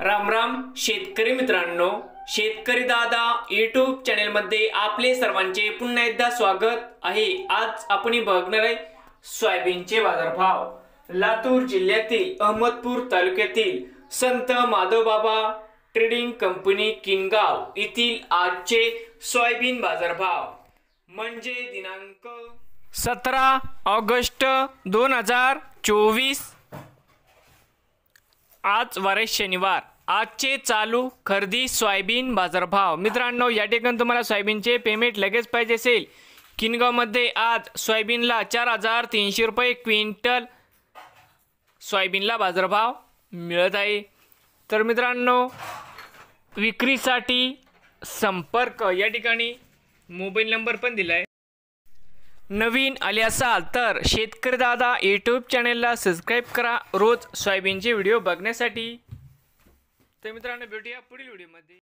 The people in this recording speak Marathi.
राम राम शेतकरी मित्रांनो, शेतकरी दादा यूट्यूब चॅनलमध्ये आपले सर्वांचे पुन्हा एकदा स्वागत आहे। आज आपण बघणार आहे सोयाबीनचे बाजारभाव। लातूर जिल्ह्यातील अहमदपूर तालुक्यातील संत माधवबाबा ट्रेडिंग कंपनी किनगाव येथील आजचे सोयाबीन बाजारभाव म्हणजे दिनांक 17 ऑगस्ट 2024। आज वार शनिवार। आजचे चालू खरेदी सोयाबीन बाजारभाव। मित्रांनो, या ठिकाणी तुम्हाला सोयाबीनचे पेमेंट लगेच पाहिजे असेल, किनगावमध्ये आज सोयाबीनला 4300 रुपये क्विंटल सोयाबीनला बाजारभाव मिळत आहे। तर मित्रांनो, विक्रीसाठी संपर्क या ठिकाणी मोबाईल नंबर पण दिला आहे। नवीन आले असाल तर शेतकरी दादा यूट्यूब चॅनलला सबस्क्राइब करा रोज सोयाबीनचे व्हिडिओ बघण्यासाठी। तर मित्रांनो, भेटूया पुढील व्हिडिओमध्ये।